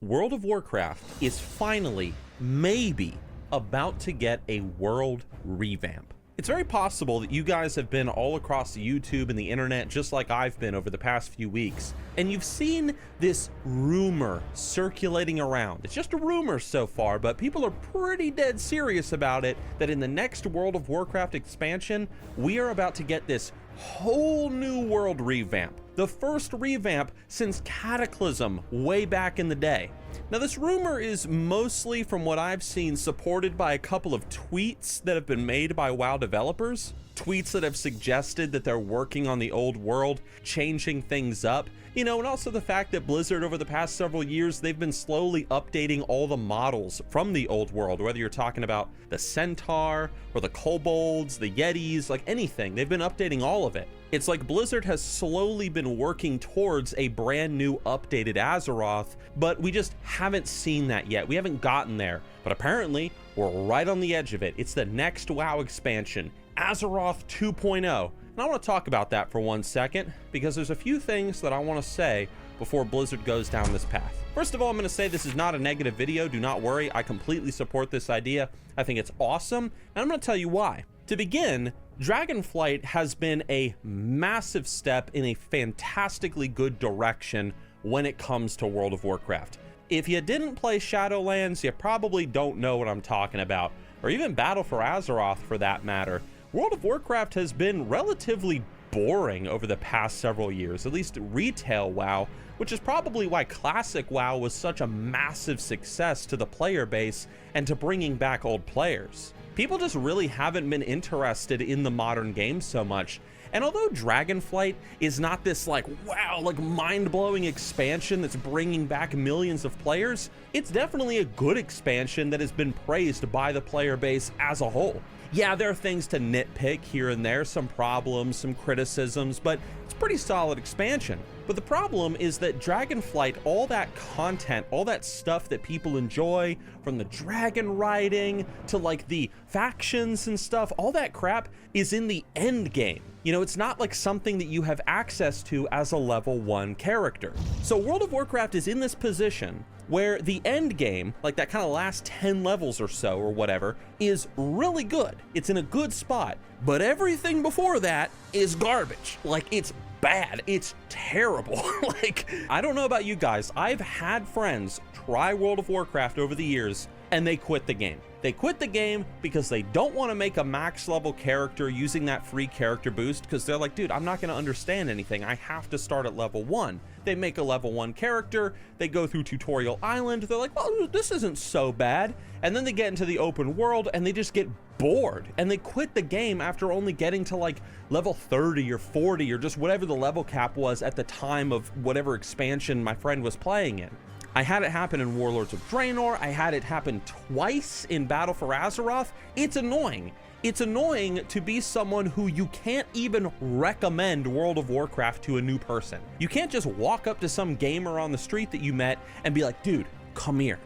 World of Warcraft is finally, maybe, about to get a world revamp. It's very possible that you guys have been all across YouTube and the internet just like I've been over the past few weeks, and you've seen this rumor circulating around. It's just a rumor so far, but people are pretty dead serious about it, that in the next World of Warcraft expansion, we are about to get this whole new world revamp. The first revamp since Cataclysm way back in the day. Now this rumor is mostly, from what I've seen, supported by a couple of tweets that have been made by WoW developers. Tweets that have suggested that they're working on the old world, changing things up. You know, and also the fact that Blizzard over the past several years, they've been slowly updating all the models from the old world, whether you're talking about the Centaur or the Kobolds, the Yetis, like anything, they've been updating all of it. It's like Blizzard has slowly been working towards a brand new updated Azeroth, but we just haven't seen that yet. We haven't gotten there, but apparently we're right on the edge of it. It's the next WoW expansion, Azeroth 2.0. And I want to talk about that for 1 second, because there's a few things that I want to say before Blizzard goes down this path. First of all, I'm going to say this is not a negative video. Do not worry. I completely support this idea. I think it's awesome, and I'm going to tell you why. To begin, Dragonflight has been a massive step in a fantastically good direction when it comes to World of Warcraft. If you didn't play Shadowlands, you probably don't know what I'm talking about, or even Battle for Azeroth for that matter. World of Warcraft has been relatively boring over the past several years, at least retail WoW, which is probably why Classic WoW was such a massive success to the player base and to bringing back old players. People just really haven't been interested in the modern game so much. And although Dragonflight is not this like, wow, like mind-blowing expansion that's bringing back millions of players, it's definitely a good expansion that has been praised by the player base as a whole. Yeah, there are things to nitpick here and there, some problems, some criticisms, but it's a pretty solid expansion. But the problem is that Dragonflight, all that content, all that stuff that people enjoy, from the dragon riding to like the factions and stuff, all that crap is in the end game. You know, it's not like something that you have access to as a level 1 character. So World of Warcraft is in this position where the end game, like that kind of last 10 levels or so or whatever, is really good. It's in a good spot, but everything before that is garbage. Like, it's bad, it's terrible. Like, I don't know about you guys, I've had friends try World of Warcraft over the years and they quit the game. They quit the game because they don't want to make a max level character using that free character boost, because they're like, dude, I'm not going to understand anything. I have to start at level 1. They make a level 1 character, they go through Tutorial Island, they're like, well, this isn't so bad. And then they get into the open world and they just get bored and they quit the game after only getting to like level 30 or 40 or just whatever the level cap was at the time of whatever expansion my friend was playing in. I had it happen in Warlords of Draenor. I had it happen twice in Battle for Azeroth. It's annoying. It's annoying to be someone who you can't even recommend World of Warcraft to a new person. You can't just walk up to some gamer on the street that you met and be like, dude, come here.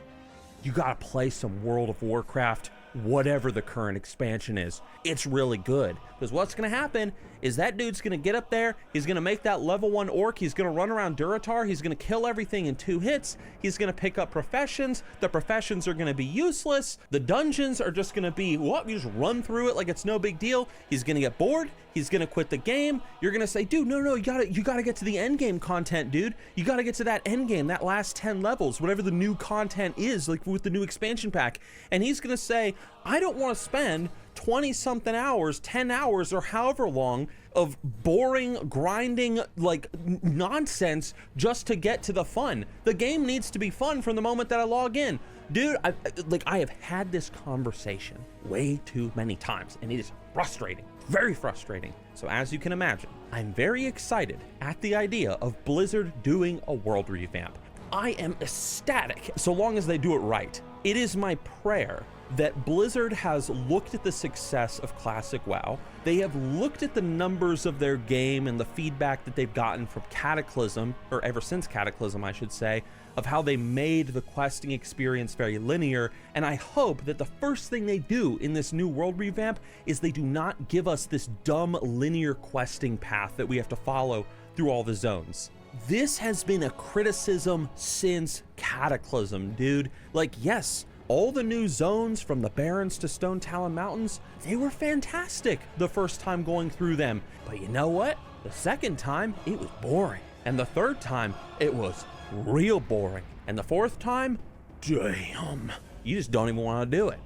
You gotta play some World of Warcraft, whatever the current expansion is. It's really good. Because what's gonna happen is that dude's gonna get up there, he's gonna make that level 1 orc, he's gonna run around Durotar, he's gonna kill everything in 2 hits, he's gonna pick up professions, the professions are gonna be useless, the dungeons are just gonna be, what, you just run through it like it's no big deal, he's gonna get bored, he's gonna quit the game, you're gonna say, dude, no, you gotta get to the end game content, dude, you gotta get to that end game, that last 10 levels, whatever the new content is, like with the new expansion pack, and he's gonna say, I don't want to spend 20 something hours, 10 hours, or however long of boring, grinding, like nonsense just to get to the fun. The game needs to be fun from the moment that I log in. Dude, I have had this conversation way too many times and it is frustrating, very frustrating. So as you can imagine, I'm very excited at the idea of Blizzard doing a world revamp. I am ecstatic so long as they do it right. It is my prayer that Blizzard has looked at the success of Classic WoW. They have looked at the numbers of their game and the feedback that they've gotten from Cataclysm, or ever since Cataclysm, I should say, of how they made the questing experience very linear. And I hope that the first thing they do in this new world revamp is they do not give us this dumb linear questing path that we have to follow through all the zones. This has been a criticism since Cataclysm, dude. Like, yes, all the new zones from the Barrens to Stone Talon Mountains, they were fantastic the first time going through them. But you know what? The second time, it was boring. And the third time, it was real boring. And the fourth time, damn, you just don't even want to do it.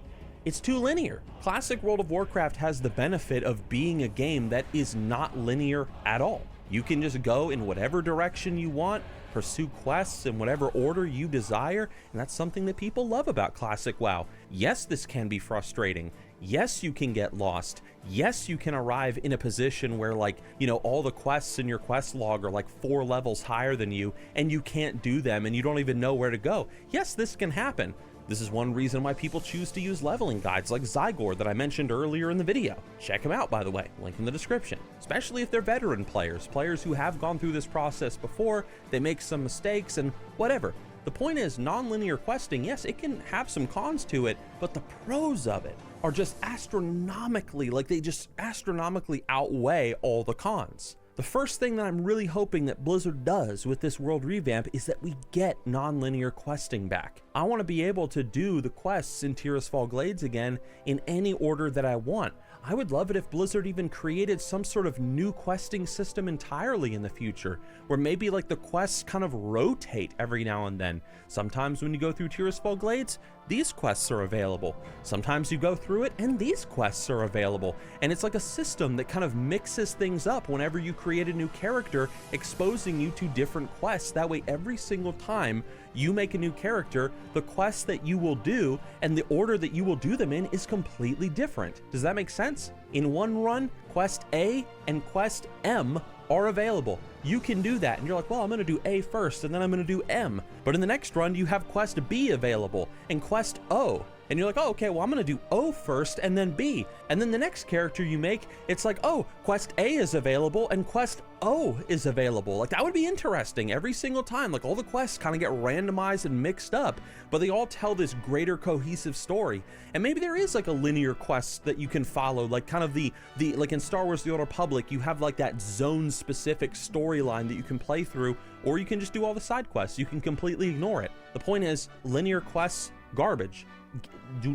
It's too linear. Classic World of Warcraft has the benefit of being a game that is not linear at all. You can just go in whatever direction you want, pursue quests in whatever order you desire, and that's something that people love about Classic WoW. Yes, this can be frustrating. Yes, you can get lost. Yes, you can arrive in a position where, like, you know, all the quests in your quest log are like 4 levels higher than you, and you can't do them, and you don't even know where to go. Yes, this can happen. This is one reason why people choose to use leveling guides like Zygor that I mentioned earlier in the video. Check them out, by the way, link in the description. Especially if they're veteran players who have gone through this process before, they make some mistakes and whatever. The point is, non-linear questing, yes, it can have some cons to it, but the pros of it are just astronomically, like they just astronomically outweigh all the cons. The first thing that I'm really hoping that Blizzard does with this world revamp is that we get non-linear questing back. I want to be able to do the quests in Tirisfal Glades again in any order that I want. I would love it if Blizzard even created some sort of new questing system entirely in the future, where maybe like the quests kind of rotate every now and then. Sometimes when you go through Tirisfal Glades, these quests are available. Sometimes you go through it and these quests are available. And it's like a system that kind of mixes things up whenever you create a new character, exposing you to different quests. That way, every single time you make a new character, the quests that you will do and the order that you will do them in is completely different. Does that make sense? In one run, Quest A and Quest M are available. You can do that, and you're like, well, I'm gonna do A first, and then I'm gonna do M. But in the next run, you have Quest B available, and Quest O. And you're like, oh, okay, well, I'm gonna do O first, and then B. And then the next character you make, it's like, oh, Quest A is available, and Quest O is available. Like, that would be interesting every single time. Like, all the quests kind of get randomized and mixed up, but they all tell this greater cohesive story. And maybe there is like a linear quest that you can follow, like kind of the like in Star Wars The Old Republic, you have like that zone-specific storyline that you can play through, or you can just do all the side quests. You can completely ignore it. The point is, linear quests, garbage.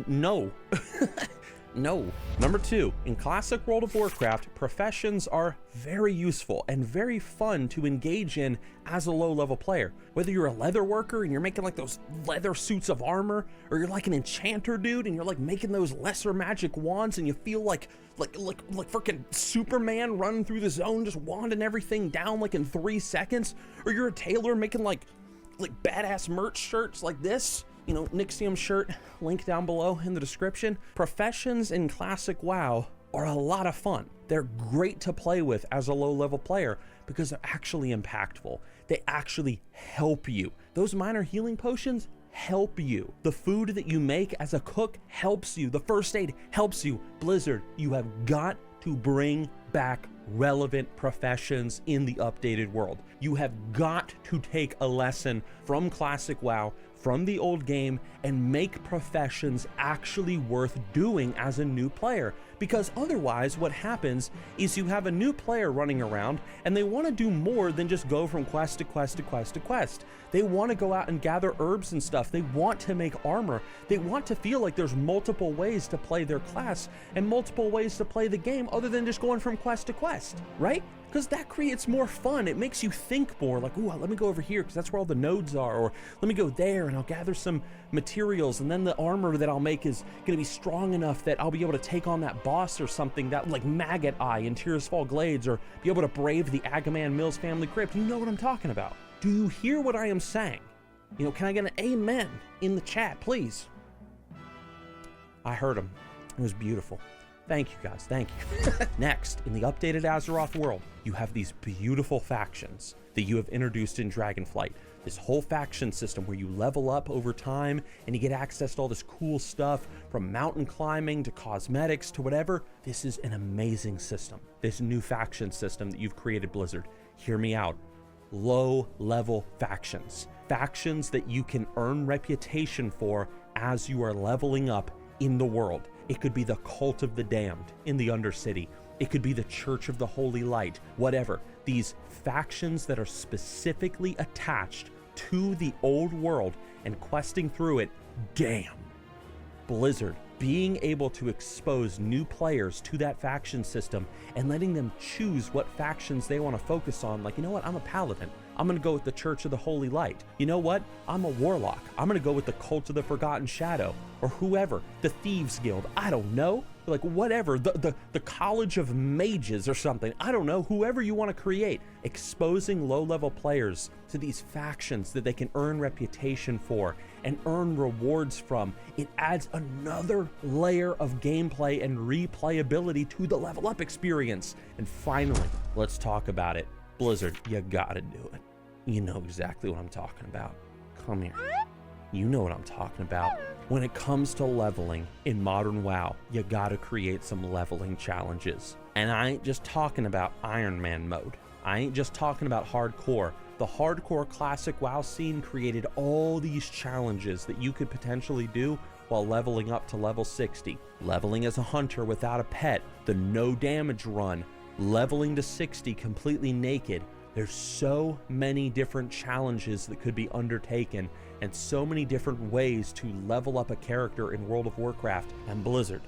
No. No. Number 2, in classic World of Warcraft, professions are very useful and very fun to engage in as a low-level player. Whether you're a leather worker and you're making like those leather suits of armor, or you're like an enchanter dude and you're like making those lesser magic wands and you feel like freaking Superman running through the zone, just wanding everything down like in 3 seconds, or you're a tailor making like badass merch shirts like this. You know, Nixium shirt, link down below in the description. Professions in Classic WoW are a lot of fun. They're great to play with as a low-level player because they're actually impactful. They actually help you. Those minor healing potions help you. The food that you make as a cook helps you. The first aid helps you. Blizzard, you have got to bring back relevant professions in the updated world. You have got to take a lesson from Classic WoW, from the old game, and make professions actually worth doing as a new player. Because otherwise what happens is you have a new player running around and they want to do more than just go from quest to quest to quest to quest. They want to go out and gather herbs and stuff. They want to make armor. They want to feel like there's multiple ways to play their class and multiple ways to play the game other than just going from quest to quest, right? Because that creates more fun. It makes you think more, like, ooh, let me go over here because that's where all the nodes are, or let me go there and I'll gather some materials, and then the armor that I'll make is going to be strong enough that I'll be able to take on that boss or something, that like Maggot Eye in Tirisfal Glades, or be able to brave the Agaman Mills family crypt. You know what I'm talking about. Do you hear what I am saying? You know, can I get an amen in the chat, please? I heard him. It was beautiful. Thank you guys, thank you. Next, in the updated Azeroth world, you have these beautiful factions that you have introduced in Dragonflight. This whole faction system where you level up over time and you get access to all this cool stuff, from mountain climbing to cosmetics to whatever. This is an amazing system. This new faction system that you've created, Blizzard. Hear me out. Low-level factions. Factions that you can earn reputation for as you are leveling up in the world. It could be the Cult of the Damned in the Undercity. It could be the Church of the Holy Light, whatever. These factions that are specifically attached to the old world and questing through it. Damn. Blizzard being able to expose new players to that faction system and letting them choose what factions they want to focus on. Like, you know what? I'm a paladin. I'm going to go with the Church of the Holy Light. You know what? I'm a warlock. I'm going to go with the Cult of the Forgotten Shadow, or whoever, the Thieves Guild. I don't know. Like, whatever, the College of Mages or something. I don't know. Whoever you want to create, exposing low-level players to these factions that they can earn reputation for and earn rewards from. It adds another layer of gameplay and replayability to the level up experience. And finally, let's talk about it. Blizzard, you gotta do it. You know exactly what I'm talking about. Come here. You know what I'm talking about. When it comes to leveling in modern WoW, you gotta create some leveling challenges. And I ain't just talking about Iron Man mode. I ain't just talking about hardcore. The hardcore classic WoW scene created all these challenges that you could potentially do while leveling up to level 60. Leveling as a hunter without a pet, the no damage run, leveling to 60 completely naked. There's so many different challenges that could be undertaken and so many different ways to level up a character in World of Warcraft. And Blizzard,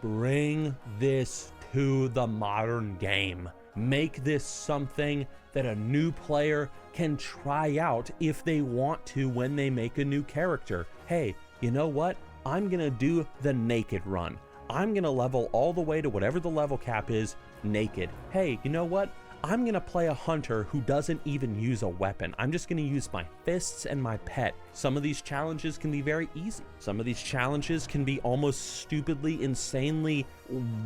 bring this to the modern game. Make this something that a new player can try out if they want to when they make a new character. Hey, you know what? I'm gonna do the naked run. I'm gonna level all the way to whatever the level cap is naked. Hey, you know what? I'm gonna play a hunter who doesn't even use a weapon. I'm just gonna use my fists and my pet. Some of these challenges can be very easy. Some of these challenges can be almost stupidly, insanely,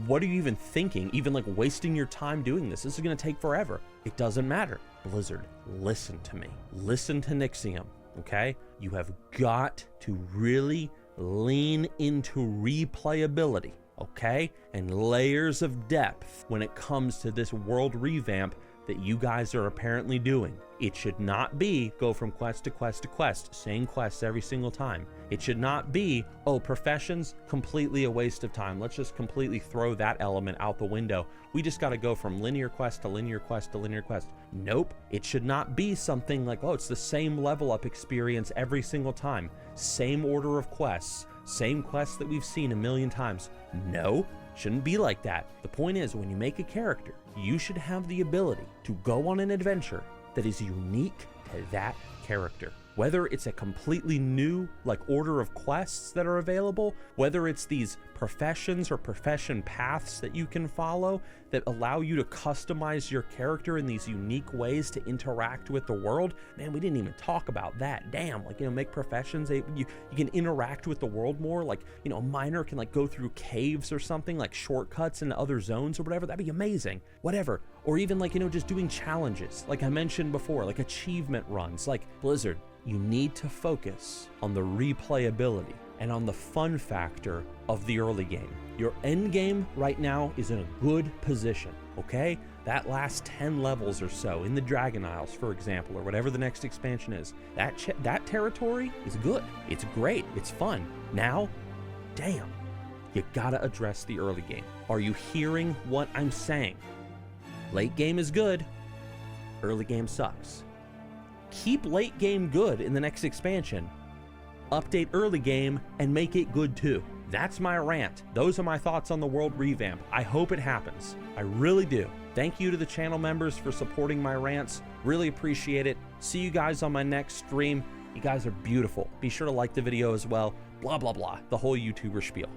what are you even thinking? Even like wasting your time doing this. This is gonna take forever. It doesn't matter. Blizzard, listen to me. Listen to Nixium, okay? You have got to really lean into replayability, okay? And layers of depth when it comes to this world revamp that you guys are apparently doing. It should not be go from quest to quest to quest, same quests every single time. It should not be, oh, professions, completely a waste of time. Let's just completely throw that element out the window. We just got to go from linear quest to linear quest to linear quest. Nope. It should not be something like, oh, it's the same level up experience every single time. Same order of quests, same quests that we've seen a million times. No, shouldn't be like that. The point is, when you make a character, you should have the ability to go on an adventure that is unique to that character. Whether it's a completely new order of quests that are available, whether it's these professions or profession paths that you can follow that allow you to customize your character in these unique ways to interact with the world. Man, we didn't even talk about that. Damn, make professions, you can interact with the world more. A miner can go through caves or something, shortcuts into other zones or whatever. That'd be amazing. Whatever. Or even just doing challenges, like I mentioned before, achievement runs. Blizzard, you need to focus on the replayability and on the fun factor of the early game. Your end game right now is in a good position, okay? That last 10 levels or so in the Dragon Isles, for example, or whatever the next expansion is, that territory is good. It's great. It's fun. Now, damn, you gotta address the early game. Are you hearing what I'm saying? Late game is good. Early game sucks. Keep late game good in the next expansion. Update early game and make it good too. That's my rant. Those are my thoughts on the world revamp. I hope it happens. I really do. Thank you to the channel members for supporting my rants. Really appreciate it. See you guys on my next stream. You guys are beautiful. Be sure to like the video as well. Blah, blah, blah. The whole YouTuber spiel.